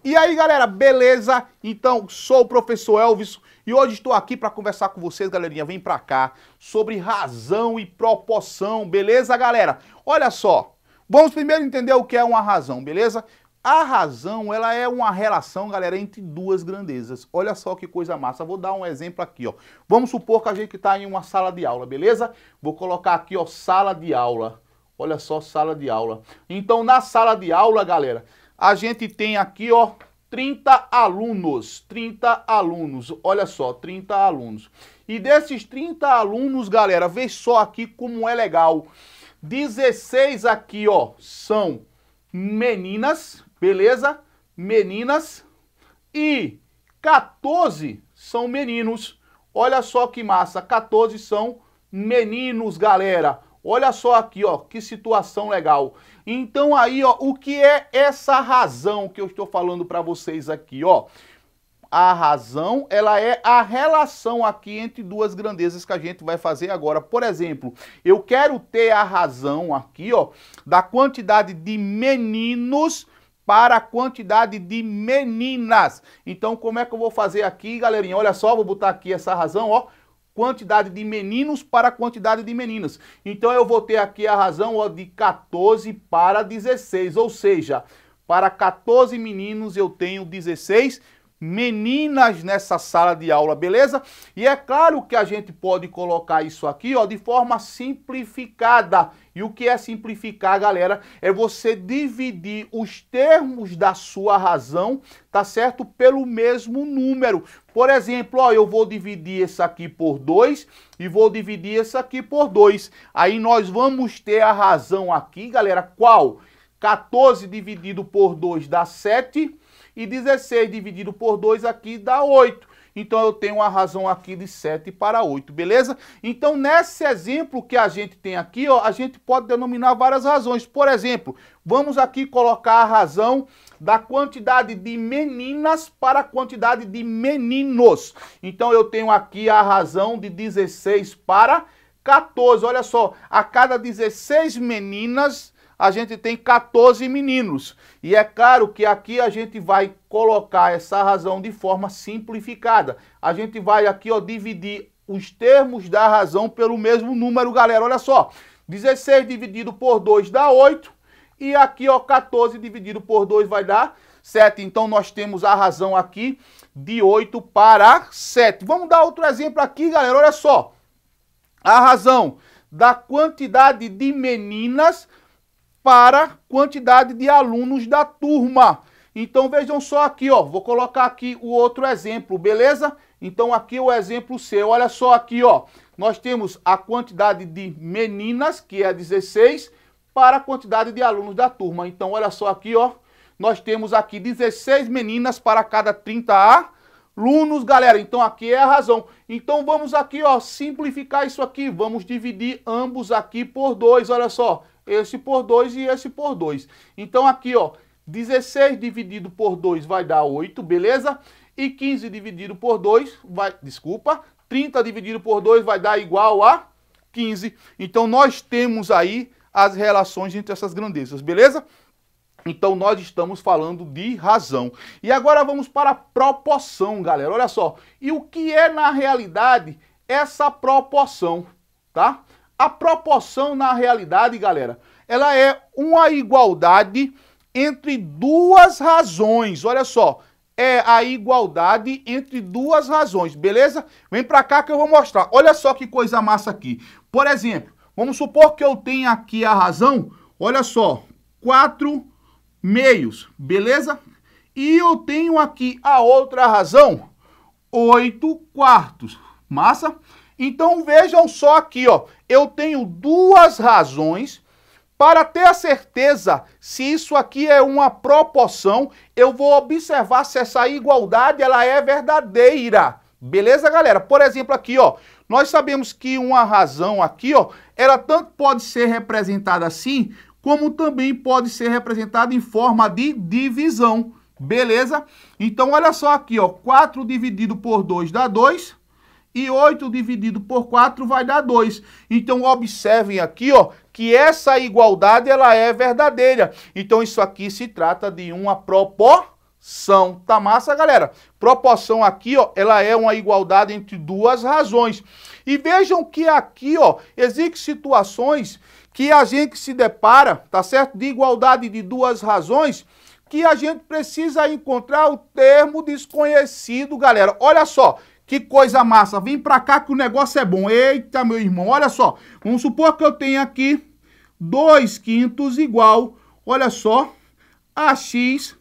E aí, galera, beleza? Então, sou o professor Elvis e hoje estou aqui para conversar com vocês, galerinha, vem pra cá, sobre razão e proporção, beleza, galera? Olha só, vamos primeiro entender o que é uma razão, beleza? A razão, ela é uma relação, galera, entre duas grandezas. Olha só que coisa massa, vou dar um exemplo aqui, ó. Vamos supor que a gente está em uma sala de aula, beleza? Vou colocar aqui, ó, sala de aula. Olha só, sala de aula. Então, na sala de aula, galera, a gente tem aqui, ó, 30 alunos, olha só, 30 alunos. E desses 30 alunos, galera, vê só aqui como é legal. 16 aqui, ó, são meninas, beleza? Meninas. E 14 são meninos. Olha só que massa, 14 são meninos, galera. Olha só aqui, ó, que situação legal. Então aí, ó, o que é essa razão que eu estou falando para vocês aqui, ó? A razão, ela é a relação aqui entre duas grandezas que a gente vai fazer agora. Por exemplo, eu quero ter a razão aqui, ó, da quantidade de meninos para a quantidade de meninas. Então, como é que eu vou fazer aqui, galerinha? Olha só, vou botar aqui essa razão, ó. Quantidade de meninos para a quantidade de meninas. Então, eu vou ter aqui a razão, ó, de 14 para 16. Ou seja, para 14 meninos eu tenho 16 meninas nessa sala de aula, beleza? E é claro que a gente pode colocar isso aqui, ó, de forma simplificada. E o que é simplificar, galera? É você dividir os termos da sua razão, tá certo? Pelo mesmo número. Por exemplo, ó, eu vou dividir esse aqui por 2 e vou dividir esse aqui por 2. Aí nós vamos ter a razão aqui, galera, qual? 14 dividido por 2 dá 7 e 16 dividido por 2 aqui dá 8. Então eu tenho a razão aqui de 7 para 8, beleza? Então nesse exemplo que a gente tem aqui, ó, a gente pode denominar várias razões. Por exemplo, vamos aqui colocar a razão da quantidade de meninas para a quantidade de meninos. Então eu tenho aqui a razão de 16 para 14. Olha só, a cada 16 meninas a gente tem 14 meninos. E é claro que aqui a gente vai colocar essa razão de forma simplificada. A gente vai aqui, ó, dividir os termos da razão pelo mesmo número, galera. Olha só, 16 dividido por 2 dá 8. E aqui, ó, 14 dividido por 2 vai dar 7. Então, nós temos a razão aqui de 8 para 7. Vamos dar outro exemplo aqui, galera. Olha só, a razão da quantidade de meninas para quantidade de alunos da turma. Então vejam só aqui, ó, vou colocar aqui o outro exemplo, beleza? Então aqui o exemplo seu, olha só aqui, ó, nós temos a quantidade de meninas, que é 16, para a quantidade de alunos da turma. Então olha só aqui, ó, nós temos aqui 16 meninas para cada 30 alunos, galera. Então aqui é a razão. Então vamos aqui, ó, simplificar isso aqui, vamos dividir ambos aqui por 2, olha só. Esse por 2 e esse por 2. Então aqui, ó, 16 dividido por 2 vai dar 8, beleza? E 15 dividido por 2 vai, 30 dividido por 2 vai dar igual a 15. Então nós temos aí as relações entre essas grandezas, beleza? Então nós estamos falando de razão. E agora vamos para a proporção, galera. Olha só. E o que é na realidade essa proporção, tá? A proporção, na realidade, galera, ela é uma igualdade entre duas razões. Olha só, é a igualdade entre duas razões, beleza? Vem pra cá que eu vou mostrar. Olha só que coisa massa aqui. Por exemplo, vamos supor que eu tenha aqui a razão, olha só, 4 meios, beleza? E eu tenho aqui a outra razão, 8 quartos. Massa? Então vejam só aqui, ó, eu tenho duas razões. Para ter a certeza se isso aqui é uma proporção, eu vou observar se essa igualdade ela é verdadeira. Beleza, galera? Por exemplo, aqui, ó, nós sabemos que uma razão aqui, ó, ela tanto pode ser representada assim, como também pode ser representada em forma de divisão. Beleza? Então olha só aqui, ó, 4 dividido por 2 dá 2. E 8 dividido por 4 vai dar 2. Então, observem aqui, ó, que essa igualdade ela é verdadeira. Então, isso aqui se trata de uma proporção. Tá massa, galera? Proporção aqui, ó, ela é uma igualdade entre duas razões. E vejam que aqui, ó, existem situações que a gente se depara, tá certo? De igualdade de duas razões, que a gente precisa encontrar o termo desconhecido, galera. Olha só, que coisa massa. Vem pra cá que o negócio é bom. Eita, meu irmão, olha só. Vamos supor que eu tenho aqui 2/5 igual, olha só, a x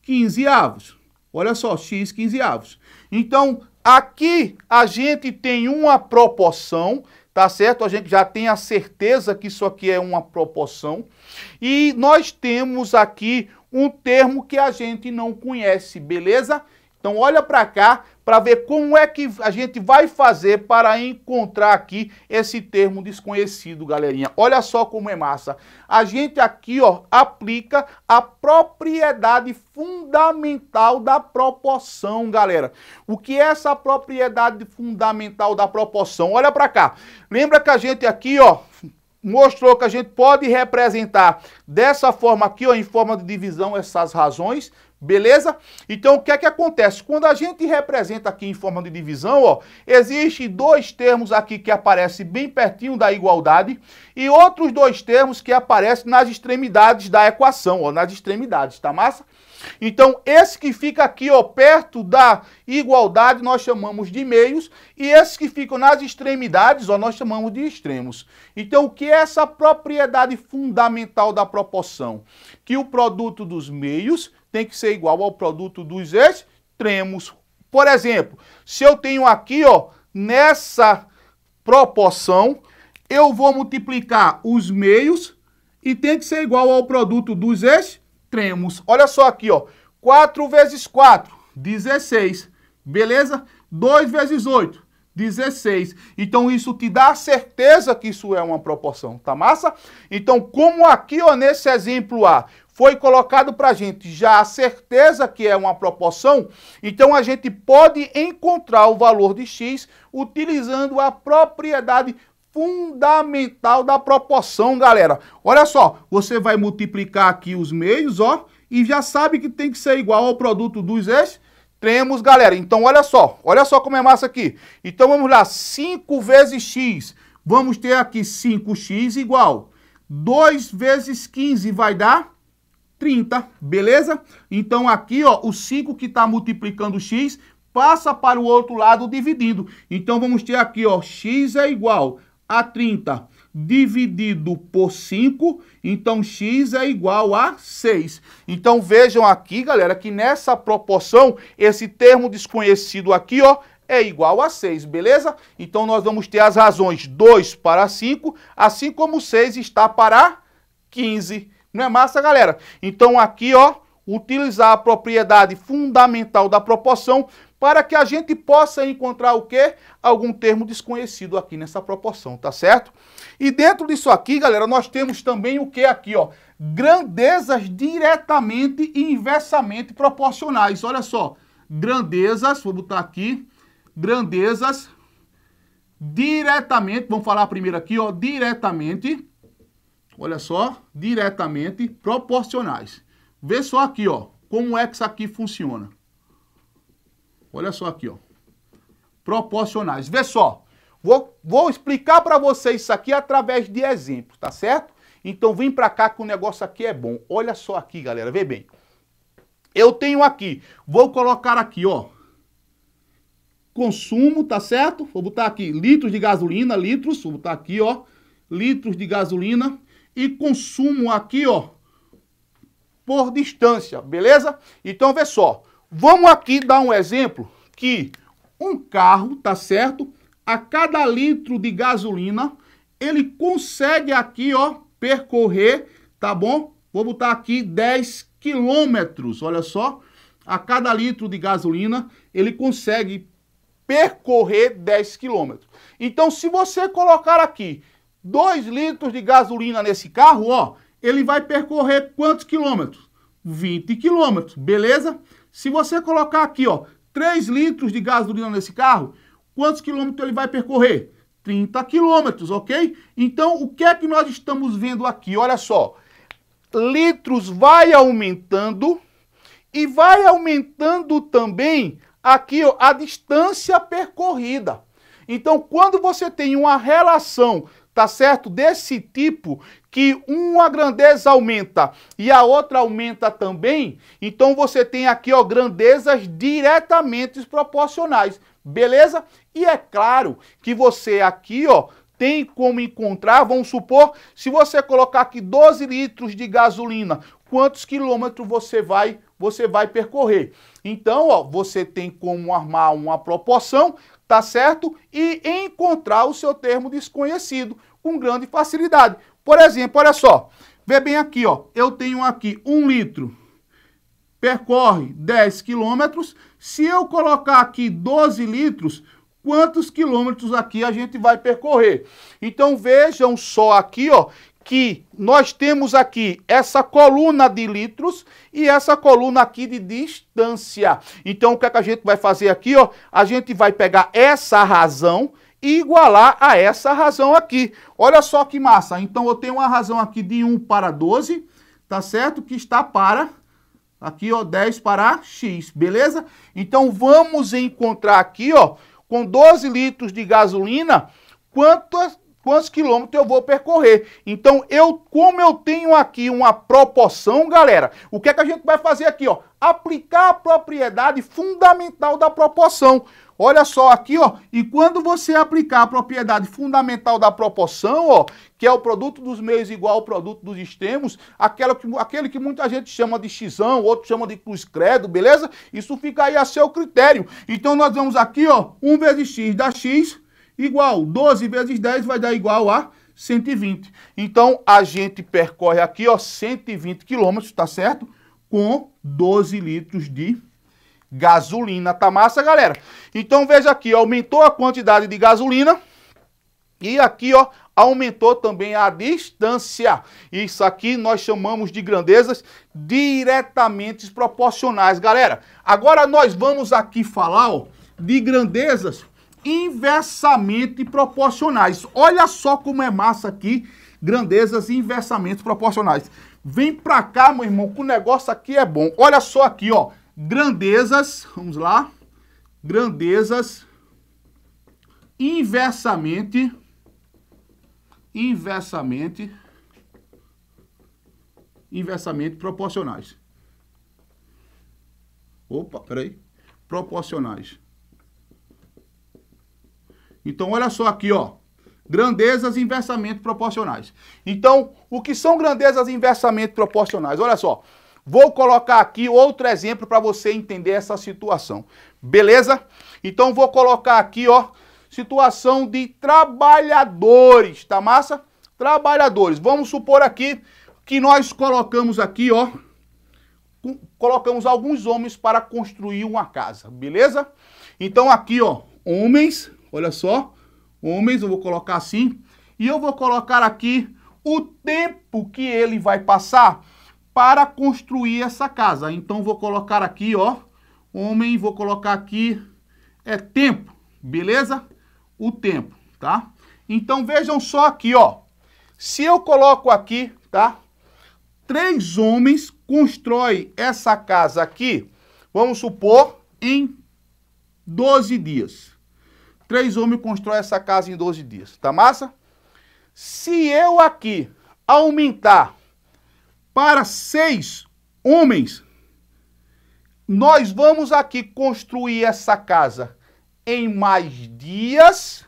15avos. Olha só, x 15avos. Então, aqui a gente tem uma proporção, tá certo? A gente já tem a certeza que isso aqui é uma proporção. E nós temos aqui um termo que a gente não conhece, beleza? Então, olha para cá para ver como é que a gente vai fazer para encontrar aqui esse termo desconhecido, galerinha. Olha só como é massa. A gente aqui, ó, aplica a propriedade fundamental da proporção, galera. O que é essa propriedade fundamental da proporção? Olha para cá. Lembra que a gente aqui, ó, mostrou que a gente pode representar dessa forma aqui, ó, em forma de divisão, essas razões, beleza? Então, o que é que acontece? Quando a gente representa aqui em forma de divisão, ó, existem dois termos aqui que aparecem bem pertinho da igualdade e outros dois termos que aparecem nas extremidades da equação, ó, nas extremidades, tá massa? Então, esse que fica aqui, ó, perto da igualdade, nós chamamos de meios, e esses que ficam nas extremidades, ó, nós chamamos de extremos. Então, o que é essa propriedade fundamental da proporção? Que o produto dos meios tem que ser igual ao produto dos extremos. Por exemplo, se eu tenho aqui, ó, nessa proporção, eu vou multiplicar os meios e tem que ser igual ao produto dos extremos. Olha só aqui, ó. 4 vezes 4, 16. Beleza? 2 vezes 8, 16. Então, isso te dá a certeza que isso é uma proporção, tá massa? Então, como aqui, ó, nesse exemplo A, foi colocado pra gente já a certeza que é uma proporção, então a gente pode encontrar o valor de x utilizando a propriedade fundamental da proporção, galera. Olha só, você vai multiplicar aqui os meios, ó, e já sabe que tem que ser igual ao produto dos extremos, galera. Então, olha só como é massa aqui. Então, vamos lá, 5 vezes x, vamos ter aqui 5x igual 2 vezes 15 vai dar 30, beleza? Então, aqui, ó, o 5 que está multiplicando x passa para o outro lado dividindo. Então, vamos ter aqui, ó, x é igual a 30 dividido por 5, então x é igual a 6. Então vejam aqui, galera, que nessa proporção, esse termo desconhecido aqui, ó, é igual a 6, beleza? Então nós vamos ter as razões 2 para 5, assim como 6 está para 15. Não é massa, galera? Então aqui, ó, utilizar a propriedade fundamental da proporção para que a gente possa encontrar o quê? Algum termo desconhecido aqui nessa proporção, tá certo? E dentro disso aqui, galera, nós temos também o que aqui, ó? Grandezas diretamente e inversamente proporcionais. Olha só, grandezas, vou botar aqui, grandezas diretamente, vamos falar primeiro aqui, ó, diretamente, olha só, diretamente proporcionais. Vê só aqui, ó, como é que isso aqui funciona. Olha só aqui, ó. Proporcionais. Vê só. Vou explicar para vocês isso aqui através de exemplos, tá certo? Então vem para cá que o negócio aqui é bom. Olha só aqui, galera. Vê bem. Eu tenho aqui. Vou colocar aqui, ó. Consumo, tá certo? Vou botar aqui litros de gasolina, litros. Vou botar aqui, ó. Litros de gasolina. E consumo aqui, ó. Por distância, beleza? Então vê só. Vamos aqui dar um exemplo que um carro, tá certo? A cada litro de gasolina, ele consegue aqui, ó, percorrer, tá bom? Vou botar aqui 10 quilômetros, olha só. A cada litro de gasolina, ele consegue percorrer 10 quilômetros. Então, se você colocar aqui 2 litros de gasolina nesse carro, ó, ele vai percorrer quantos quilômetros? 20 quilômetros, beleza? Se você colocar aqui, ó, 3 litros de gasolina nesse carro, quantos quilômetros ele vai percorrer? 30 quilômetros, ok? Então, o que é que nós estamos vendo aqui? Olha só, litros vai aumentando E vai aumentando também aqui, ó, a distância percorrida. Então, quando você tem uma relação, tá certo, desse tipo, que uma grandeza aumenta e a outra aumenta também, então você tem aqui, ó, grandezas diretamente proporcionais, beleza? E é claro que você aqui, ó, tem como encontrar, vamos supor, se você colocar aqui 12 litros de gasolina, quantos quilômetros você vai percorrer? Então, ó, você tem como armar uma proporção, tá certo? E encontrar o seu termo desconhecido com grande facilidade. Por exemplo, olha só, vê bem aqui, ó, eu tenho aqui 1 litro, percorre 10 quilômetros, se eu colocar aqui 12 litros, quantos quilômetros aqui a gente vai percorrer? Então vejam só aqui, ó, que nós temos aqui essa coluna de litros e essa coluna aqui de distância. Então o que é que a gente vai fazer aqui, ó? A gente vai pegar essa razão e igualar a essa razão aqui. Olha só que massa. Então eu tenho uma razão aqui de 1 para 12, tá certo? Que está para, aqui, ó, 10 para x, beleza? Então vamos encontrar aqui, ó, com 12 litros de gasolina, quantos quilômetros eu vou percorrer. Então, como eu tenho aqui uma proporção, galera, o que é que a gente vai fazer aqui, ó? Aplicar a propriedade fundamental da proporção. Olha só aqui, ó, e quando você aplicar a propriedade fundamental da proporção, ó, que é o produto dos meios igual ao produto dos extremos, aquele que muita gente chama de xão, outro chama de cruz credo, beleza? Isso fica aí a seu critério. Então nós vamos aqui, ó, 1 vezes x dá x, igual 12 vezes 10 vai dar igual a 120. Então a gente percorre aqui, ó, 120 quilômetros, tá certo? Com 12 litros de gasolina, tá massa, galera? Então veja aqui, aumentou a quantidade de gasolina e aqui, ó, aumentou também a distância. Isso aqui nós chamamos de grandezas diretamente proporcionais, galera. Agora nós vamos aqui falar, ó, de grandezas inversamente proporcionais. Olha só como é massa aqui, grandezas inversamente proporcionais. Vem pra cá, meu irmão, que o negócio aqui é bom. Olha só aqui, ó. Grandezas, vamos lá, grandezas inversamente proporcionais. Opa, peraí, proporcionais. Então, olha só aqui, ó, grandezas inversamente proporcionais. Então, o que são grandezas inversamente proporcionais? Olha só. Vou colocar aqui outro exemplo para você entender essa situação. Beleza? Então vou colocar aqui, ó, situação de trabalhadores, tá massa? Trabalhadores. Vamos supor aqui que nós colocamos aqui, ó, colocamos alguns homens para construir uma casa, beleza? Então aqui, ó, homens, olha só, homens, eu vou colocar assim, e eu vou colocar aqui o tempo que ele vai passar para construir essa casa. Então vou colocar aqui, ó, homem, vou colocar aqui tempo, beleza? O tempo, tá? Então vejam só aqui, ó. Se eu coloco aqui, tá? 3 homens constroem essa casa aqui, vamos supor, em 12 dias. 3 homens constroem essa casa em 12 dias, tá massa? Se eu aqui aumentar para 6 homens, nós vamos aqui construir essa casa em mais dias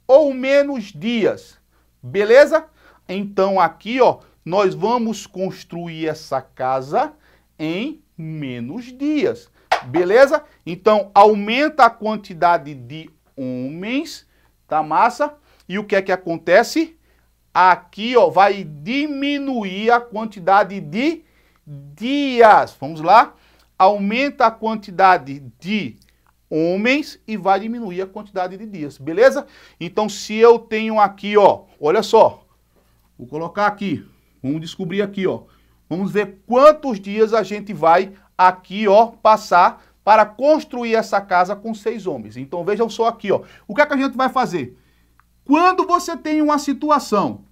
ou menos dias, beleza? Então aqui, ó, nós vamos construir essa casa em menos dias, beleza? Então aumenta a quantidade de homens, tá massa? E o que é que acontece? Aqui, ó, vai diminuir a quantidade de dias. Vamos lá? Aumenta a quantidade de homens e vai diminuir a quantidade de dias, beleza? Então, se eu tenho aqui, ó, olha só, vou colocar aqui, vamos descobrir aqui, ó, vamos ver quantos dias a gente vai aqui, ó, passar para construir essa casa com 6 homens. Então, vejam só aqui, ó, o que é que a gente vai fazer? Quando você tem uma situação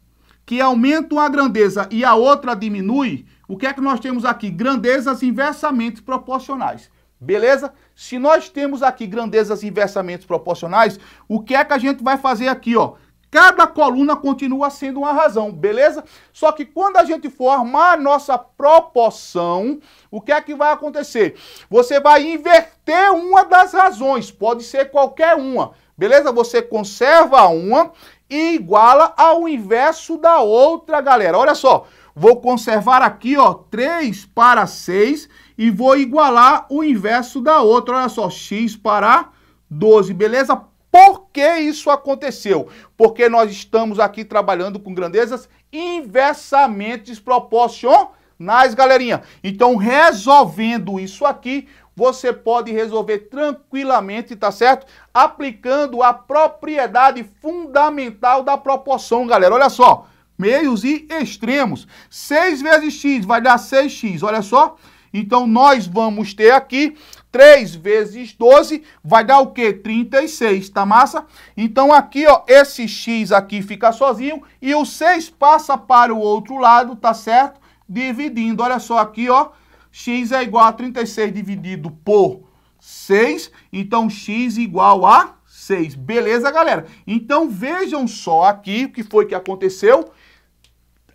que aumenta uma grandeza e a outra diminui, o que é que nós temos aqui? Grandezas inversamente proporcionais. Beleza? Se nós temos aqui grandezas inversamente proporcionais, o que é que a gente vai fazer aqui, ó? Cada coluna continua sendo uma razão, beleza? Só que quando a gente for armar a nossa proporção, o que é que vai acontecer? Você vai inverter uma das razões, pode ser qualquer uma, beleza? Você conserva uma e iguala ao inverso da outra, galera. Olha só, vou conservar aqui, ó, 3 para 6 e vou igualar o inverso da outra. Olha só, x para 12, beleza? Por que isso aconteceu? Porque nós estamos aqui trabalhando com grandezas inversamente proporcionais, galerinha. Então, resolvendo isso aqui, você pode resolver tranquilamente, tá certo? Aplicando a propriedade fundamental da proporção, galera. Olha só, meios e extremos. 6 vezes x vai dar 6x, olha só. Então, nós vamos ter aqui 3 vezes 12 vai dar o quê? 36, tá massa? Então, aqui, ó, esse x aqui fica sozinho e o 6 passa para o outro lado, tá certo? Dividindo, olha só aqui, ó, x é igual a 36 dividido por 6, então x igual a 6. Beleza, galera? Então, vejam só aqui o que foi que aconteceu.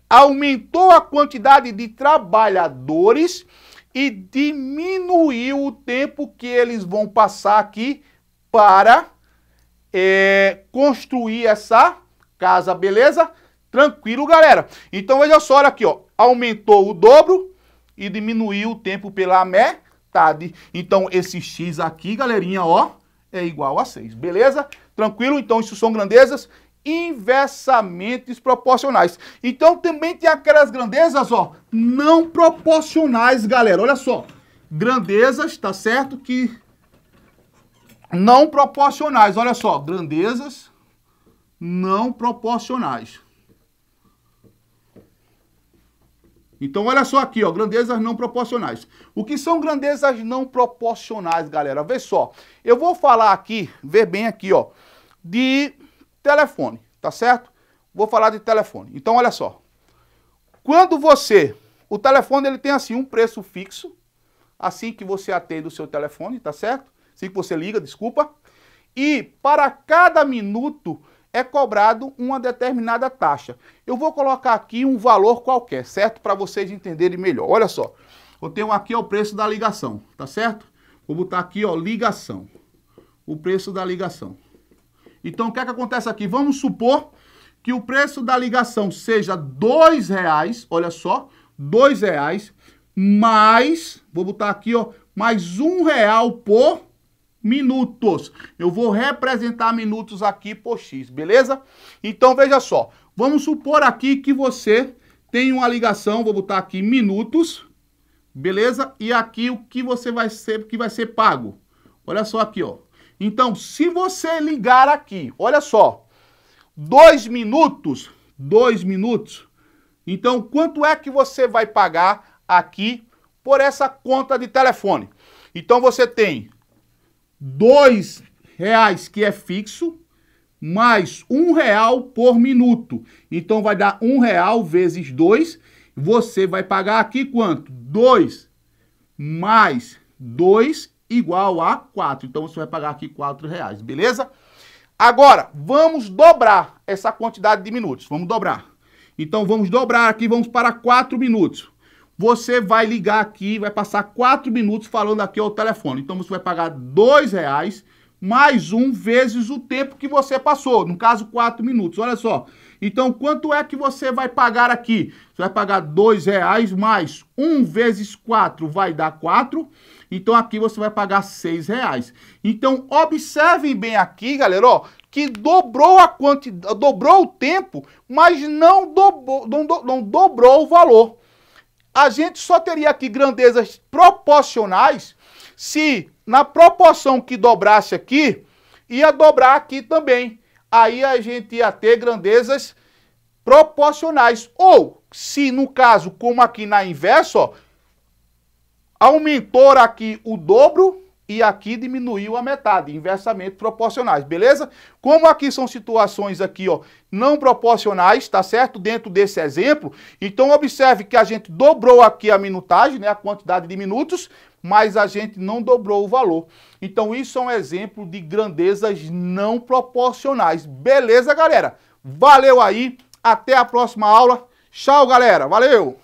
Aumentou a quantidade de trabalhadores e diminuiu o tempo que eles vão passar aqui para construir essa casa, beleza? Tranquilo, galera? Então, veja só, olha aqui, ó, aumentou o dobro e diminuiu o tempo pela metade. Então, esse x aqui, galerinha, ó, é igual a 6, beleza? Tranquilo? Então, isso são grandezas inversamente proporcionais. Então, também tem aquelas grandezas, ó, não proporcionais, galera. Olha só, grandezas, tá certo? Que não proporcionais. Olha só, grandezas não proporcionais. Então, olha só aqui, ó, grandezas não proporcionais. O que são grandezas não proporcionais, galera? Vê só, eu vou falar aqui, ver bem aqui, ó, de telefone, tá certo? Vou falar de telefone. Então, olha só. Quando o telefone, ele tem assim um preço fixo, assim que você atende o seu telefone, tá certo? Assim que você liga, desculpa. E para cada minuto é cobrado uma determinada taxa. Eu vou colocar aqui um valor qualquer, certo? Para vocês entenderem melhor. Olha só. Eu tenho aqui ó, o preço da ligação, tá certo? Vou botar aqui, ó, ligação. O preço da ligação. Então, o que é que acontece aqui? Vamos supor que o preço da ligação seja R$2, olha só, R$2, mais, vou botar aqui, ó, mais R$1 por minutos. Eu vou representar minutos aqui por X, beleza? Então, veja só, vamos supor aqui que você tem uma ligação, vou botar aqui minutos, beleza? E aqui o que vai ser pago. Olha só aqui, ó. Então, se você ligar aqui, olha só, 2 minutos, então quanto é que você vai pagar aqui por essa conta de telefone? Então, você tem R$2 que é fixo, mais R$1 por minuto. Então, vai dar R$1 vezes 2, você vai pagar aqui quanto? 2 mais 2 igual a 4. Então, você vai pagar aqui R$4, beleza? Agora, vamos dobrar essa quantidade de minutos. Vamos dobrar. Então, vamos dobrar aqui, vamos para 4 minutos. Você vai ligar aqui, vai passar 4 minutos falando aqui ao telefone. Então, você vai pagar R$2 mais 1 vezes o tempo que você passou. No caso, 4 minutos. Olha só. Então, quanto é que você vai pagar aqui? Você vai pagar R$2 mais 1 vezes 4 vai dar 4. Então, aqui você vai pagar R$6. Então, observem bem aqui, galera, ó, que dobrou a quantidade, dobrou o tempo, mas não dobrou o valor. A gente só teria aqui grandezas proporcionais se na proporção que dobrasse aqui, ia dobrar aqui também. Aí a gente ia ter grandezas proporcionais. Ou, se no caso, como aqui na inversa, ó, aumentou aqui o dobro, e aqui diminuiu a metade, inversamente proporcionais, beleza? Como aqui são situações aqui, ó, não proporcionais, tá certo? Dentro desse exemplo, então observe que a gente dobrou aqui a minutagem, né, a quantidade de minutos, mas a gente não dobrou o valor. Então isso é um exemplo de grandezas não proporcionais, beleza, galera? Valeu aí, até a próxima aula. Tchau, galera, valeu!